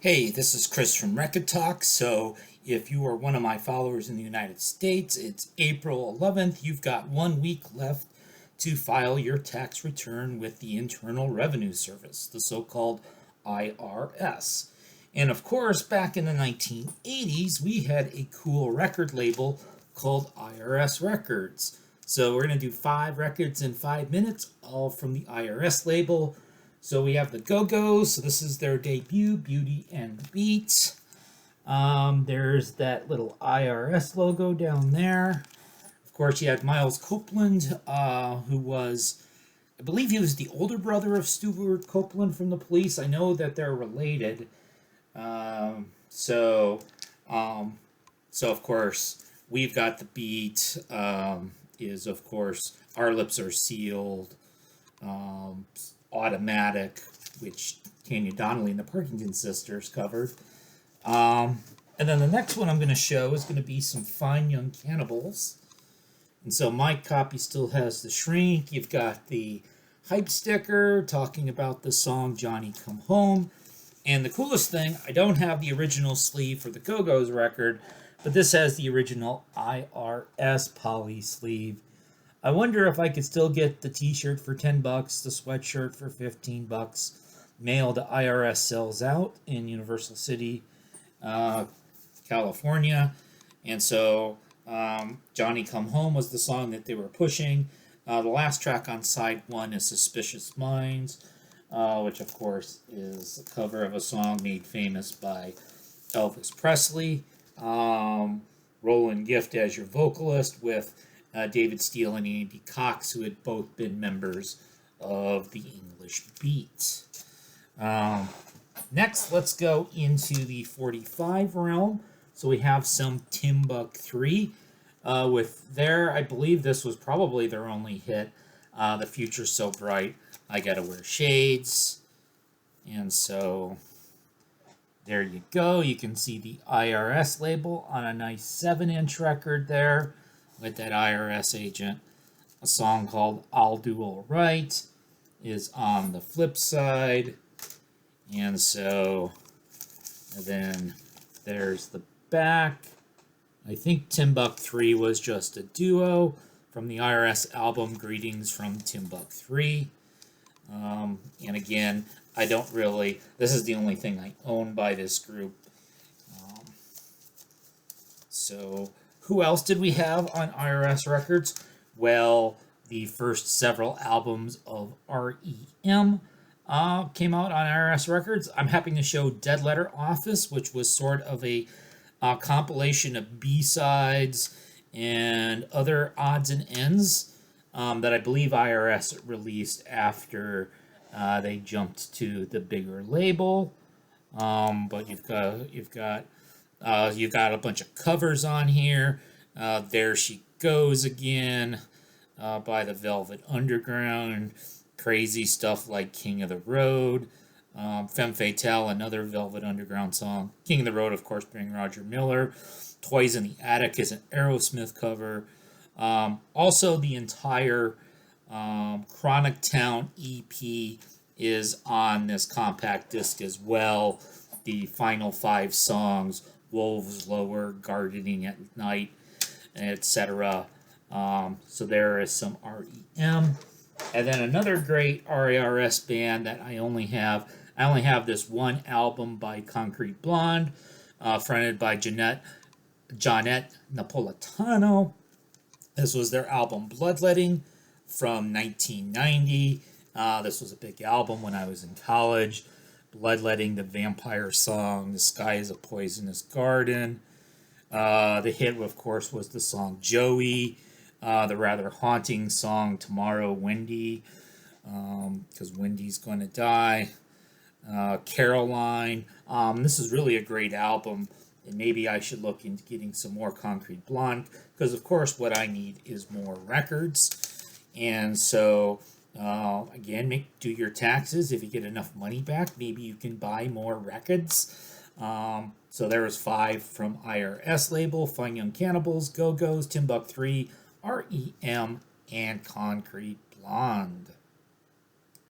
Hey, this is Chris from Rekkid Talk. So, if you are one of my followers in the United States, it's April 11th. You've got 1 week left to file your tax return with the Internal Revenue Service, the so called IRS. And of course, back in the 1980s, we had a cool record label called I.R.S. Records. So, we're going to do 5 records in 5 minutes, all from the I.R.S. label. So we have the Go-Go's. So this is their debut, Beauty and the Beat. There's that little I.R.S. logo down there. Of course, you had Miles Copeland, who was, I believe he was the older brother of Stuart Copeland from the Police. I know that they're related. Um, so, um, so of course, we've got the beat. Is of course, Our Lips Are Sealed. Um, Automatic, which Tanya Donnelly and the Parkington Sisters covered. And then the next one I'm going to show is going to be some Fine Young Cannibals. And so my copy still has the shrink. You've got the hype sticker talking about the song Johnny Come Home. And the coolest thing, I don't have the original sleeve for the Go-Go's record, but this has the original I.R.S. poly sleeve. I wonder if I could still get the t-shirt for $10, the sweatshirt for $15. Mail to I.R.S. sells out in Universal City, California. And so Johnny Come Home was the song that they were pushing. The last track on side one is Suspicious Minds, which of course is a cover of a song made famous by Elvis Presley. Roland Gift as your vocalist with David Steele and Andy Cox, who had both been members of the English Beat. Next, let's go into the 45 realm. So we have some Timbuk 3 with their, I believe this was probably their only hit, The Future's So Bright, I Gotta Wear Shades. And so there you go. You can see the I.R.S. label on a nice 7-inch record there with that I.R.S. agent. A song called I'll Do All Right is on the flip side. And so, and then there's the back. I think Timbuk 3 was just a duo from the I.R.S. album Greetings from Timbuk 3. And again, I don't really, this is the only thing I own by this group. So, who else did we have on I.R.S. Records? Well, the first several albums of R.E.M. Came out on I.R.S. Records. I'm happy to show Dead Letter Office, which was sort of a compilation of B-sides and other odds and ends that I believe I.R.S. released after they jumped to the bigger label. But you've got a bunch of covers on here. There She Goes Again by the Velvet Underground. Crazy stuff like King of the Road. Femme Fatale, another Velvet Underground song. King of the Road, of course, being Roger Miller. Toys in the Attic is an Aerosmith cover. Also, the entire Chronic Town EP is on this compact disc as well. The final 5 songs, Wolves Lower, Gardening at Night, etc. So there is some REM. And then another great I.R.S. band that I only have this one album by Concrete Blonde, fronted by Jonette Napolitano. This was their album Bloodletting from 1990. This was a big album when I was in college. Bloodletting, the vampire song, The Sky is a Poisonous Garden. The hit, of course, was the song Joey, the rather haunting song Tomorrow, Wendy, because Wendy's going to die. Caroline. This is really a great album, and maybe I should look into getting some more Concrete Blonde, because, of course, what I need is more records. And so, again, do your taxes. If you get enough money back, maybe you can buy more records. So there was 5 from I.R.S. label, Fine Young Cannibals, Go-Go's, Timbuk 3, REM, and Concrete Blonde.